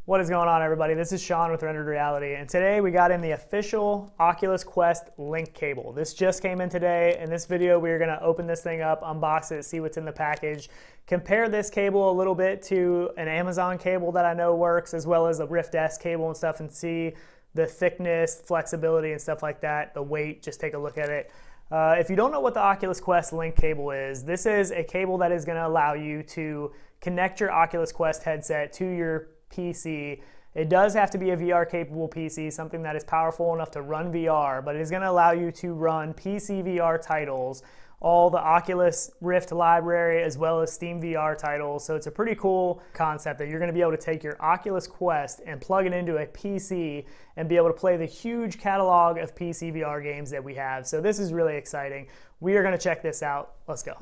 What is going on, everybody? This is Sean with Rendered Reality, and today we got in the official Oculus Quest link cable. This just came in today. In this video, we are going to open this thing up, unbox it, see what's in the package, compare this cable a little bit to an Amazon cable that I know works, as well as a Rift S cable and stuff, and see the thickness, flexibility, and stuff like that, the weight. Just take a look at it. If you don't know what the Oculus Quest link cable is, this is a cable that is going to allow you to connect your Oculus Quest headset to your PC. It does have to be a VR capable PC, something that is powerful enough to run VR, but it is going to allow you to run PC VR titles, all the Oculus Rift library, as well as Steam VR titles. So it's a pretty cool concept that you're going to be able to take your Oculus Quest and plug it into a PC and be able to play the huge catalog of PC VR games that we have. So this is really exciting. We are going to check this out. Let's go.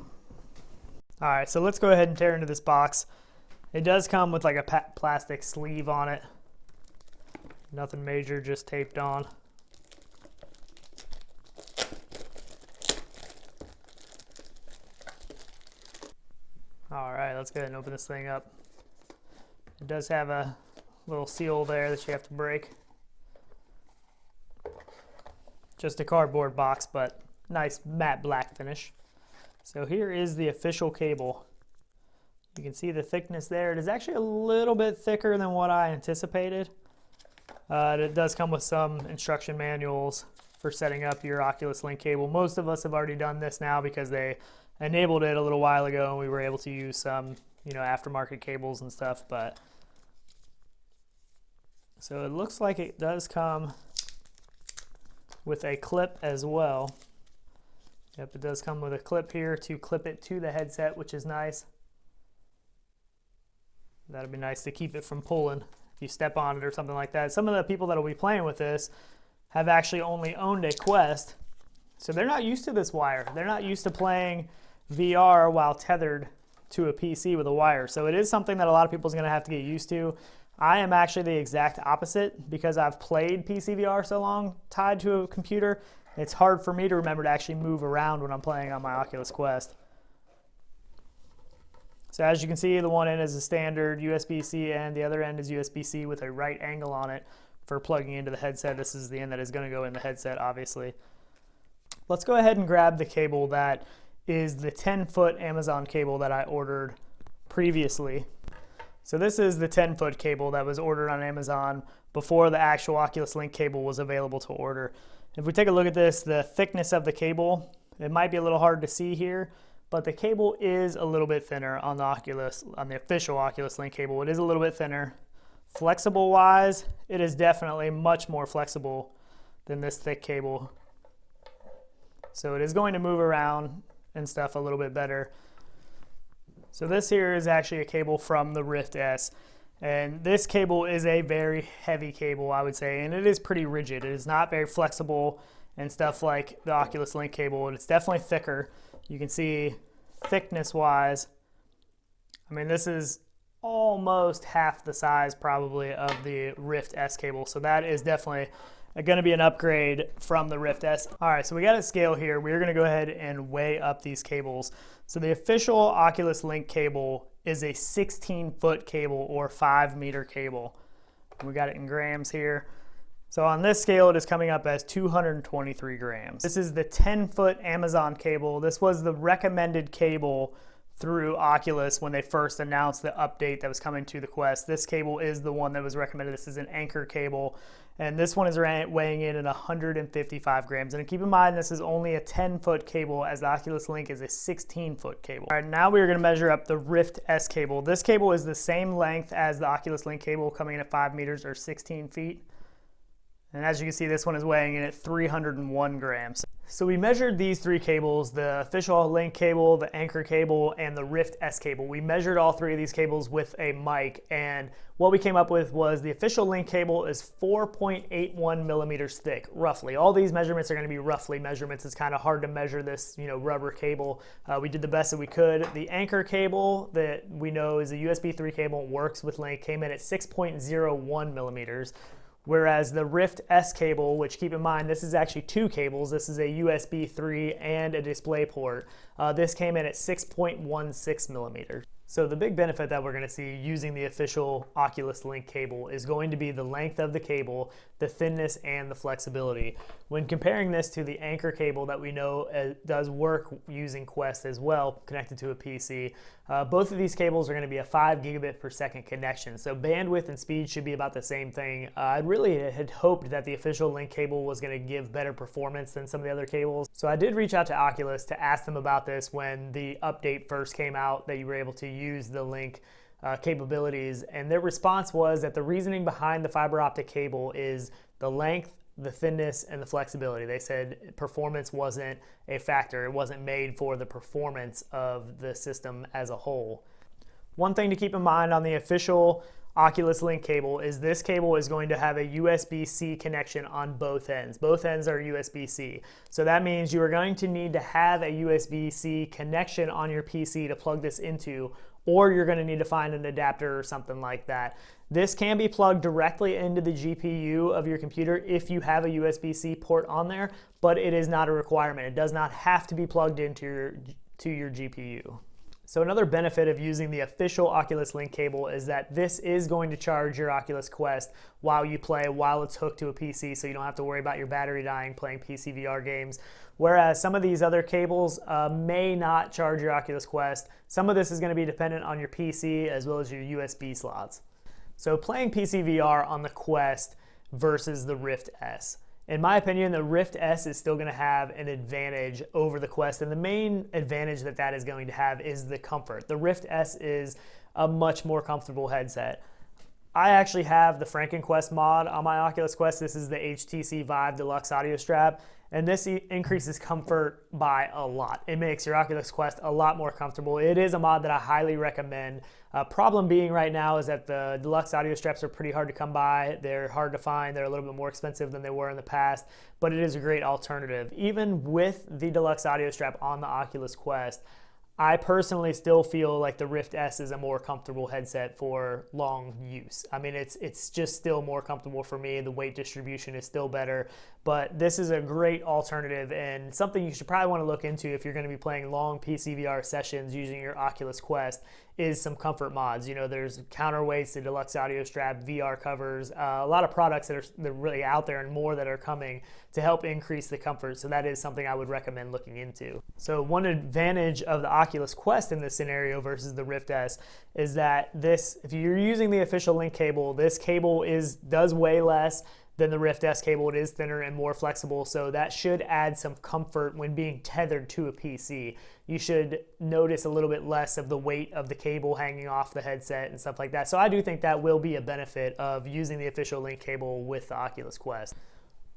All right, so let's go ahead and tear into this box. It does come with like a plastic sleeve on it. Nothing major, just taped on. All right, let's go ahead and open this thing up. It does have a little seal there that you have to break. Just a cardboard box, but nice matte black finish. So here is the official cable. You can see the thickness there. It is actually a little bit thicker than what I anticipated. It does come with some instruction manuals for setting up your Oculus Link cable. Most of us have already done this now because they enabled it a little while ago and we were able to use some, aftermarket cables and stuff. But so it looks like it does come with a clip as well. Yep, it does come with a clip here to clip it to the headset, which is nice. That'd be nice to keep it from pulling if you step on it or something like that. Some of the people that will be playing with this have actually only owned a Quest, so they're not used to this wire. They're not used to playing VR while tethered to a PC with a wire. So it is something that a lot of people is going to have to get used to. I am actually the exact opposite because I've played PC VR so long tied to a computer. It's hard for me to remember to actually move around when I'm playing on my Oculus Quest. So as you can see, the one end is a standard USB-C and the other end is USB-C with a right angle on it for plugging into the headset. This is the end that is going to go in the headset, obviously. Let's go ahead and grab the cable that is the 10-foot Amazon cable that I ordered previously. So this is the 10-foot cable that was ordered on Amazon before the actual Oculus Link cable was available to order. If we take a look at this, the thickness of the cable, it might be a little hard to see here, but the cable is a little bit thinner on the Oculus, on the official Oculus Link cable. It is a little bit thinner. Flexible wise, it is definitely much more flexible than this thick cable. So it is going to move around and stuff a little bit better. So this here is actually a cable from the Rift S. And this cable is a very heavy cable, I would say, and it is pretty rigid. It is not very flexible and stuff like the Oculus Link cable, and it's definitely thicker. You can see thickness-wise, I mean, this is almost half the size probably of the Rift S cable, so that is definitely going to be an upgrade from the Rift S. All right, so we got a scale here. We're going to go ahead and weigh up these cables. So the official Oculus Link cable is a 16-foot cable or 5-meter cable. We got it in grams here. So on this scale, it is coming up as 223 grams. This is the 10-foot Amazon cable. This was the recommended cable through Oculus when they first announced the update that was coming to the Quest. This cable is the one that was recommended. This is an Anker cable, and this one is weighing in at 155 grams. And keep in mind, this is only a 10-foot cable, as the Oculus Link is a 16-foot cable. All right, now we are going to measure up the Rift S cable. This cable is the same length as the Oculus Link cable, coming in at 5 meters or 16 feet. And as you can see, this one is weighing in at 301 grams. So we measured these three cables, the official Link cable, the Anker cable, and the Rift S cable. We measured all three of these cables with a mic, and what we came up with was the official Link cable is 4.81 millimeters thick, roughly. All these measurements are going to be roughly measurements. It's kind of hard to measure this, rubber cable. We did the best that we could. The Anker cable that we know is a USB 3 cable, works with Link, came in at 6.01 millimeters. Whereas the Rift S cable, which keep in mind, this is actually two cables. This is a USB 3 and a display port. This came in at 6.16 millimeters. So the big benefit that we're going to see using the official Oculus Link cable is going to be the length of the cable, the thickness, and the flexibility. When comparing this to the Anker cable that we know does work using Quest as well, connected to a PC, both of these cables are going to be a 5 gigabit per second connection. So bandwidth and speed should be about the same thing. I really had hoped that the official Link cable was going to give better performance than some of the other cables. So I did reach out to Oculus to ask them about this when the update first came out that you were able to use the Link capabilities, and their response was that the reasoning behind the fiber optic cable is the length, the thinness, and the flexibility. They said performance wasn't a factor. It wasn't made for the performance of the system as a whole. One thing to keep in mind on the official Oculus Link cable is this cable is going to have a USB-C connection on both ends. Both ends are USB-C. So that means you are going to need to have a USB-C connection on your PC to plug this into, or you're going to need to find an adapter or something like that. This can be plugged directly into the GPU of your computer if you have a USB-C port on there, but it is not a requirement. It does not have to be plugged into your GPU. So another benefit of using the official Oculus Link cable is that this is going to charge your Oculus Quest while you play, while it's hooked to a PC, so you don't have to worry about your battery dying playing PC VR games. Whereas some of these other cables may not charge your Oculus Quest. Some of this is going to be dependent on your PC as well as your USB slots. So playing PC VR on the Quest versus the Rift S. In my opinion, the Rift S is still going to have an advantage over the Quest, and the main advantage that is going to have is the comfort. The Rift S is a much more comfortable headset. I actually have the FrankenQuest mod on my Oculus Quest. This is the HTC Vive Deluxe audio strap, and this increases comfort by a lot. It makes your Oculus Quest a lot more comfortable. It is a mod that I highly recommend. Problem being right now is that the Deluxe audio straps are pretty hard to come by. They're hard to find. They're a little bit more expensive than they were in the past, but it is a great alternative. Even with the Deluxe audio strap on the Oculus Quest, I personally still feel like the Rift S is a more comfortable headset for long use. I mean, it's just still more comfortable for me. The weight distribution is still better, but this is a great alternative and something you should probably want to look into if you're going to be playing long PC VR sessions using your Oculus Quest is some comfort mods. You know, there's counterweights, the Deluxe audio strap, VR covers, a lot of products that are really out there and more that are coming to help increase the comfort. So that is something I would recommend looking into. So one advantage of the Oculus Quest in this scenario versus the Rift S is that if you're using the official Link cable, this cable does weigh less than the Rift S cable. It is thinner and more flexible, so that should add some comfort when being tethered to a PC. You should notice a little bit less of the weight of the cable hanging off the headset and stuff like that. So I do think that will be a benefit of using the official Link cable with the Oculus Quest.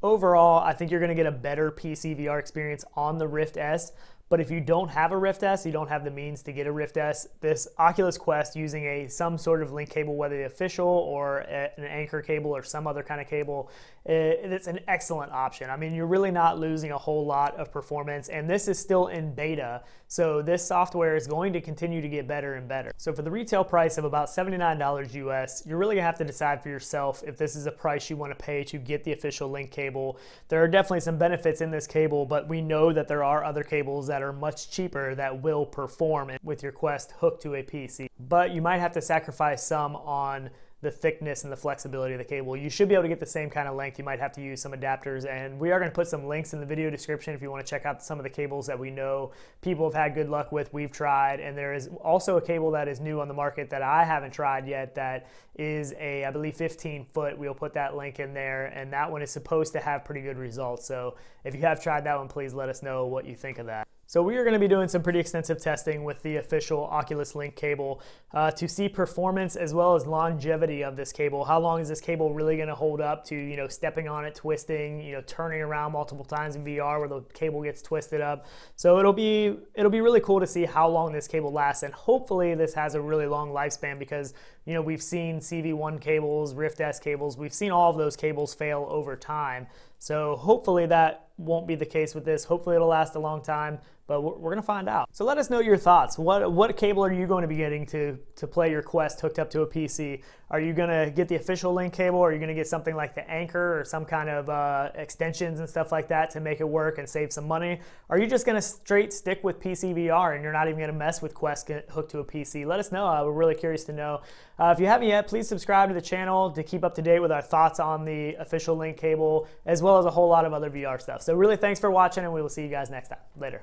Overall, I think you're going to get a better PC VR experience on the Rift S, but if you don't have a Rift S, you don't have the means to get a Rift S, this Oculus Quest using some sort of Link cable, whether the official or an Anker cable or some other kind of cable, it's an excellent option. I mean, you're really not losing a whole lot of performance, and this is still in beta, so this software is going to continue to get better and better. So for the retail price of about $79 US, you're really gonna have to decide for yourself if this is a price you want to pay to get the official Link cable. There are definitely some benefits in this cable, but we know that there are other cables that are much cheaper that will perform with your Quest hooked to a PC. But you might have to sacrifice some on the thickness and the flexibility of the cable. You should be able to get the same kind of length. You might have to use some adapters, and we are going to put some links in the video description if you want to check out some of the cables that we know people have had good luck with, we've tried, and there is also a cable that is new on the market that I haven't tried yet that is I believe 15 foot. We'll put that link in there, and that one is supposed to have pretty good results. So if you have tried that one, please let us know what you think of that. So we are going to be doing some pretty extensive testing with the official Oculus Link cable to see performance as well as longevity of this cable. How long is this cable really going to hold up to, you know, stepping on it, twisting, turning around multiple times in VR where the cable gets twisted up. So it'll be really cool to see how long this cable lasts, and hopefully this has a really long lifespan because, we've seen CV1 cables, Rift S cables, we've seen all of those cables fail over time. So hopefully that won't be the case with this. Hopefully it'll last a long time, but we're gonna find out. So let us know your thoughts. What cable are you going to be getting to play your Quest hooked up to a PC? Are you gonna get the official link cable? Or are you gonna get something like the Anker or some kind of extensions and stuff like that to make it work and save some money? Are you just gonna straight stick with PC VR and you're not even gonna mess with Quest hooked to a PC? Let us know. We're really curious to know. If you haven't yet, please subscribe to the channel to keep up to date with our thoughts on the official link cable, as well as a whole lot of other VR stuff. So really thanks for watching, and we will see you guys next time. Later.